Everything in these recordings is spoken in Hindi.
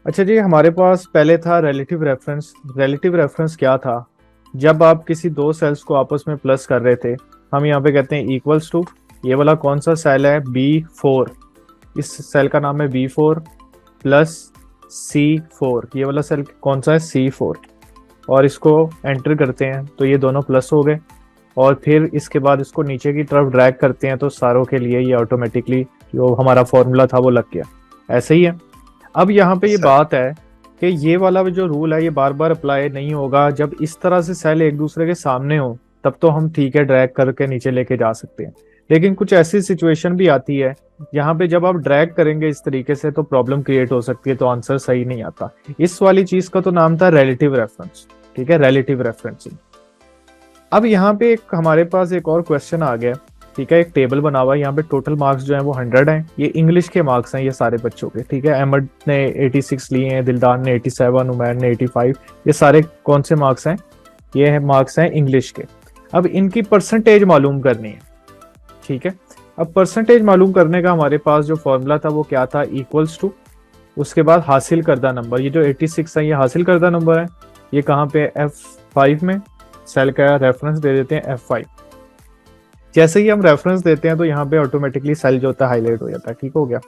अच्छा जी, हमारे पास पहले था रिलेटिव रेफरेंस। रिलेटिव रेफरेंस क्या था? जब आप किसी दो सेल्स को आपस में प्लस कर रहे थे, हम यहाँ पे कहते हैं इक्वल्स टू। ये वाला कौन सा सेल है? B4। इस सेल का नाम है B4 प्लस C4। ये वाला सेल कौन सा है? C4। और इसको एंटर करते हैं तो ये दोनों प्लस हो गए। और फिर इसके बाद इसको नीचे की तरफ ड्रैग करते हैं तो सारों के लिए ये ऑटोमेटिकली जो हमारा फॉर्मूला था वो लग गया। ऐसे ही है। अब यहाँ पे ये सर। बात है कि ये वाला जो रूल है ये बार बार अप्लाई नहीं होगा। जब इस तरह से सेल एक दूसरे के सामने हो तब तो हम ठीक है ड्रैग करके नीचे लेके जा सकते हैं। लेकिन कुछ ऐसी सिचुएशन भी आती है यहाँ पे जब आप ड्रैग करेंगे इस तरीके से तो प्रॉब्लम क्रिएट हो सकती है, तो आंसर सही नहीं आता। इस वाली चीज का तो नाम था रिलेटिव रेफरेंस। ठीक है, रिलेटिव रेफरेंसिंग। अब यहाँ पे एक हमारे पास एक और क्वेश्चन आ गया। ठीक है, एक टेबल बना हुआ है। यहाँ पे टोटल मार्क्स जो है वो 100 हैं। ये इंग्लिश के मार्क्स हैं ये सारे बच्चों के। ठीक है, अहमद ने 86 लिए हैं, दिलदार ने 87, उमैर ने 85। ये सारे कौन से मार्क्स हैं? ये है मार्क्स हैं इंग्लिश के। अब इनकी परसेंटेज मालूम करनी है। ठीक है, अब परसेंटेज मालूम करने का हमारे पास जो फॉर्मूला था वो क्या था? इक्वल्स टू, उसके बाद हासिल करदा नंबर। ये जो 86 है ये हासिल करदा नंबर है। ये कहाँ पे? F5 में। सेल का रेफरेंस दे देते हैं F5। जैसे ही हम रेफरेंस देते हैं तो यहाँ पे ऑटोमेटिकली सेल जो होता है हाईलाइट हो जाता है। ठीक हो गया।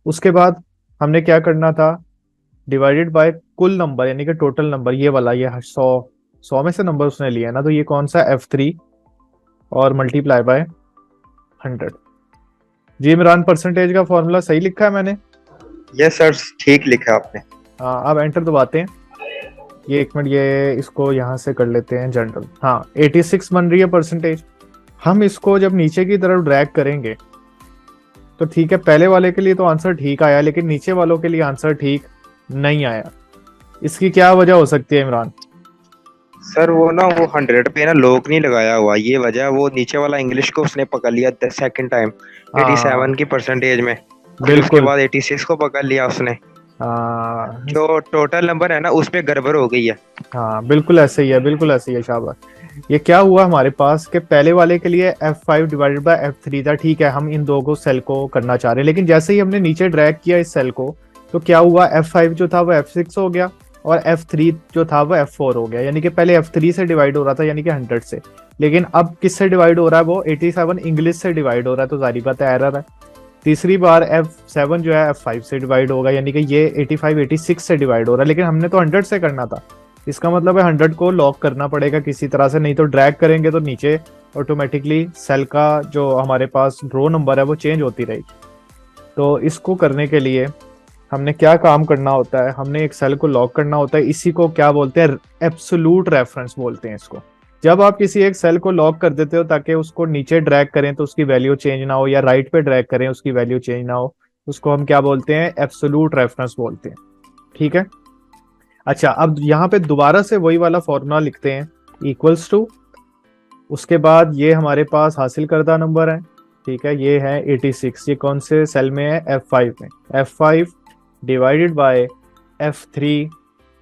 उसके बाद हमने क्या करना था? डिवाइडेड बाय कुल नंबर यानी कि टोटल नंबर। ये वाला ये 100 में से नंबर उसने लिया ना, तो ये कौन सा? F3 और मल्टीप्लाई बाय 100। जी इमरान, परसेंटेज का फॉर्मूला सही लिखा है मैंने? यस सर, ठीक लिखा आपने। हाँ, अब एंटर दबाते हैं। ये एक मिनट, ये इसको यहाँ से कर लेते हैं जनरल। हाँ, 86 बन रही है परसेंटेज। हम इसको जब नीचे की तरफ ड्रैग करेंगे तो ठीक है, पहले वाले के लिए तो आंसर ठीक आया, लेकिन नीचे वालों के लिए आंसर ठीक नहीं आया। इसकी क्या वजह हो सकती है इमरान? सर वो 100 पे ना लॉक नहीं लगाया हुआ, ये वजह। वो नीचे वाला इंग्लिश को उसने पकड़ लिया सेकंड टाइम हाँ 87 की परसेंटेज में। फिर उसके बिल्कुल। बाद 86 को पकड़ लिया उसने। हाँ जो टोटल नंबर है ना उस पे गड़बड़ हो गई है। हाँ, बिल्कुल ऐसे ही है, बिल्कुल ऐसे ही है, शाबाश। ये क्या हुआ हमारे पास कि पहले वाले के लिए F5 डिवाइडेड बाय F3 था। ठीक है, हम इन दो को सेल को करना चाह रहे हैं, लेकिन जैसे ही हमने नीचे ड्रैग किया इस सेल को तो क्या हुआ? F5 जो था वो F6 हो गया और F3 जो था वो F4 हो गया। यानी कि पहले F3 से डिवाइड हो रहा था यानी कि 100 से, लेकिन अब किससे डिवाइड हो रहा है? वो 87 इंग्लिश से डिवाइड हो रहा है, तो जारी बात है एरर है। तीसरी बार F7 जो है F5 से डिवाइड होगा, यानी कि ये 85 86 से डिवाइड हो रहा है, लेकिन हमने तो 100 से करना था। इसका मतलब है 100 को लॉक करना पड़ेगा किसी तरह से, नहीं तो ड्रैग करेंगे तो नीचे ऑटोमेटिकली सेल का जो हमारे पास रो नंबर है वो चेंज होती रहेगी। तो इसको करने के लिए हमने क्या काम करना होता है? हमने एक सेल को लॉक करना होता है। इसी को क्या बोलते हैं? एब्सोल्यूट रेफरेंस बोलते हैं इसको। जब आप किसी एक सेल को लॉक कर देते हो ताकि उसको नीचे ड्रैग करें तो उसकी वैल्यू चेंज ना हो, या राइट पे ड्रैग करें उसकी वैल्यू चेंज ना हो, उसको हम क्या बोलते हैं? एब्सोल्यूट रेफरेंस बोलते हैं। ठीक है। अच्छा, अब यहाँ पे दोबारा से वही वाला फॉर्मूला लिखते हैं, इक्वल्स टू। उसके बाद ये हमारे पास हासिल करदा नंबर है। ठीक है, ये है 86। ये कौन से सेल में है? F5 में। F5 divided by F3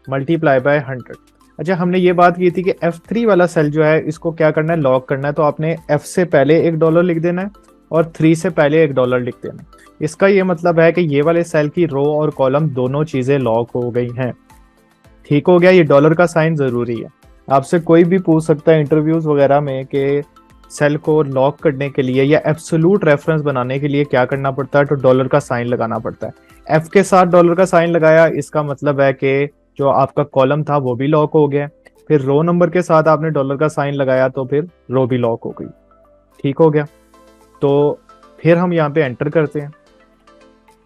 multiply by 100। अच्छा, हमने ये बात की थी कि F3 वाला सेल जो है इसको क्या करना है? लॉक करना है। तो आपने F से पहले $1 लिख देना है और 3 से पहले $1 लिख देना है। इसका ये मतलब है कि ये वाले सेल की रो और कॉलम दोनों चीजें लॉक हो गई हैं। ठीक हो गया। ये डॉलर का साइन जरूरी है। आपसे कोई भी पूछ सकता है इंटरव्यूज वगैरह में कि सेल को लॉक करने के लिए या एब्सोल्यूट रेफरेंस बनाने के लिए क्या करना पड़ता है, तो डॉलर का साइन लगाना पड़ता है। एफ के साथ डॉलर का साइन लगाया, इसका मतलब है कि जो आपका कॉलम था वो भी लॉक हो गया। फिर रो नंबर के साथ आपने डॉलर का साइन लगाया तो फिर रो भी लॉक हो गई। ठीक हो गया। तो फिर हम यहाँ पे एंटर करते हैं।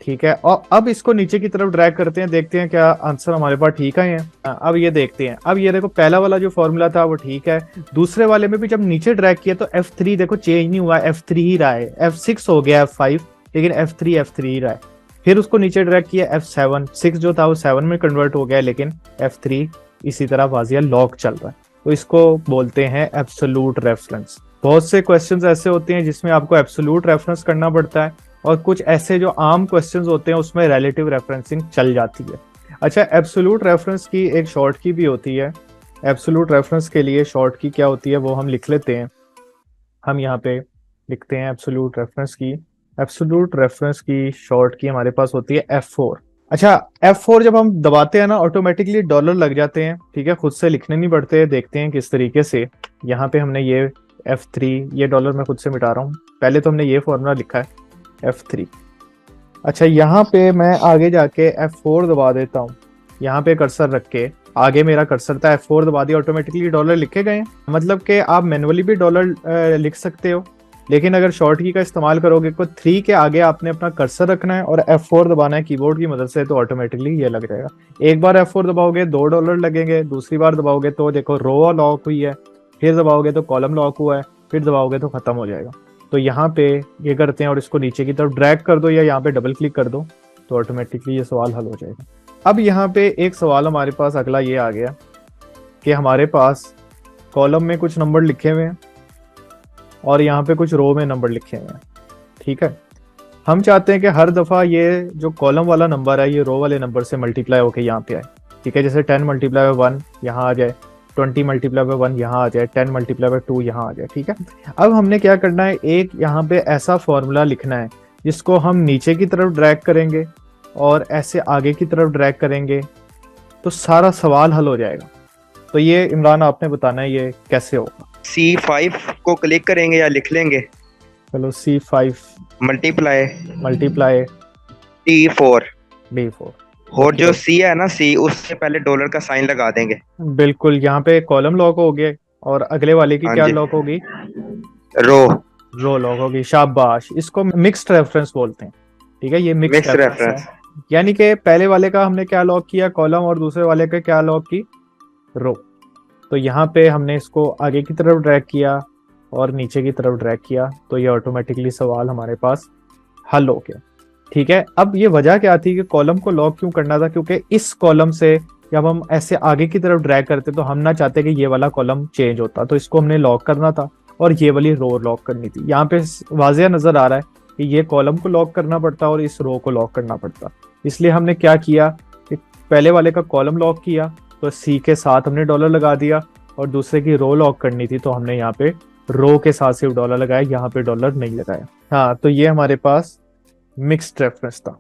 ठीक है, और अब इसको नीचे की तरफ ड्रैग करते हैं, देखते हैं क्या आंसर हमारे पास ठीक आए हैं। अब ये देखते हैं। अब ये देखो, पहला वाला जो फॉर्मूला था वो ठीक है। दूसरे वाले में भी जब नीचे ड्रैग किया तो F3 देखो चेंज नहीं हुआ, F3 ही रहा है। F6 हो गया F5, लेकिन F3 ही रहा है। फिर उसको नीचे ड्रैग किया F7, 6 जो था वो 7 में कन्वर्ट हो गया, लेकिन F3 इसी तरह वाजिया लॉक चल रहा है। तो इसको बोलते हैं एब्सोल्यूट रेफरेंस। बहुत से क्वेश्चंस ऐसे होते हैं जिसमें आपको एब्सोल्यूट रेफरेंस करना पड़ता है, और कुछ ऐसे जो आम क्वेश्चंस होते हैं उसमें रिलेटिव रेफरेंसिंग चल जाती है। अच्छा, एब्सोल्यूट रेफरेंस की एक शॉर्ट की भी होती है। एब्सोल्यूट रेफरेंस के लिए शॉर्ट की क्या होती है वो हम लिख लेते हैं। हम यहाँ पे लिखते हैं एब्सोल्यूट रेफरेंस की। एब्सोल्यूट रेफरेंस की शॉर्ट की हमारे पास होती है F4। अच्छा, F4 जब हम दबाते हैं ना ऑटोमेटिकली डॉलर लग जाते हैं, ठीक है, खुद से लिखने नहीं पड़ते। देखते हैं किस तरीके से। यहाँ पे हमने ये F3, ये डॉलर मैं खुद से मिटा रहा हूँ, पहले तो हमने ये फॉर्मूला लिखा है F3। अच्छा, यहाँ पे मैं आगे जाके F4 दबा देता हूँ, यहाँ पे कर्सर रख के, आगे मेरा कर्सर था, F4 दबा दिया, ऑटोमेटिकली डॉलर लिखे गए हैं। मतलब कि आप मैनुअली भी डॉलर लिख सकते हो, लेकिन अगर शॉर्ट की का इस्तेमाल करोगे तो 3 के आगे आपने अपना कर्सर रखना है और F4 दबाना है कीबोर्ड की मदद से, तो ऑटोमेटिकली ये लग जाएगा। एक बार F4 दबाओगे $2 लगेंगे, दूसरी बार दबाओगे तो देखो रो लॉक हुई है, फिर दबाओगे तो कॉलम लॉक हुआ है, फिर दबाओगे तो खत्म हो जाएगा। तो यहाँ पे ये करते हैं और इसको नीचे की तरफ ड्रैग कर दो या यहाँ पे डबल क्लिक कर दो, तो ऑटोमेटिकली ये सवाल हल हो जाएगा। अब यहाँ पे एक सवाल हमारे पास अगला ये आ गया कि हमारे पास कॉलम में कुछ नंबर लिखे हुए हैं और यहाँ पे कुछ रो में नंबर लिखे हुए हैं, ठीक है। हम चाहते हैं कि हर दफा ये जो कॉलम वाला नंबर है ये रो वाले नंबर से मल्टीप्लाई होके यहाँ पे आए, ठीक है। जैसे 10 मल्टीप्लाई बाय 1 यहाँ आ जाए, 20 मल्टीप्लाई बाय 1 यहाँ आ जाए, 10 मल्टीप्लाई बाय 2 यहाँ आ जाए, ठीक है। अब हमने क्या करना है, एक यहाँ पे ऐसा फॉर्मूला लिखना है जिसको हम नीचे की तरफ ड्रैग करेंगे और ऐसे आगे की तरफ ड्रैग करेंगे, तो सारा सवाल हल हो जाएगा। तो ये इमरान आपने बताना है ये कैसे होगा। C5 को क्लिक करेंगे या लिख लेंगे? चलो, C5 multiply multiply T4, D4। और जो C है ना, C उससे पहले डॉलर का साइन लगा देंगे। बिल्कुल, यहाँ पे कॉलम लॉक हो गया और अगले वाले की हाँ क्या जी, लॉक होगी, रो, रो लॉक होगी। शाबाश, इसको मिक्स्ड रेफरेंस बोलते हैं, ठीक है। ये मिक्स्ड मिक्स रेफरेंस है, रेफरेंस। यानी कि पहले वाले का हमने क्या लॉक किया, कॉलम, और दूसरे वाले का क्या लॉक की, रो। तो यहाँ पे हमने इसको आगे की तरफ ड्रैग किया और नीचे की तरफ ड्रैग किया, तो ये ऑटोमेटिकली सवाल हमारे पास हल हो गया, ठीक है। अब ये वजह क्या थी कि कॉलम को लॉक क्यों करना था, क्योंकि इस कॉलम से जब हम ऐसे आगे की तरफ ड्रैग करते तो हम ना चाहते कि ये वाला कॉलम चेंज होता, तो इसको हमने लॉक करना था और ये वाली रो लॉक करनी थी। यहाँ पे वाज़िया नजर आ रहा है कि ये कॉलम को लॉक करना पड़ता और इस रो को लॉक करना पड़ता। इसलिए हमने क्या किया कि पहले वाले का कॉलम लॉक किया तो C के साथ हमने डॉलर लगा दिया, और दूसरे की रो लॉक करनी थी तो हमने यहाँ पे रो के साथ सिर्फ डॉलर लगाया, यहाँ पे डॉलर नहीं लगाया। हाँ, तो ये हमारे पास मिक्स्ड रेफरेंस था।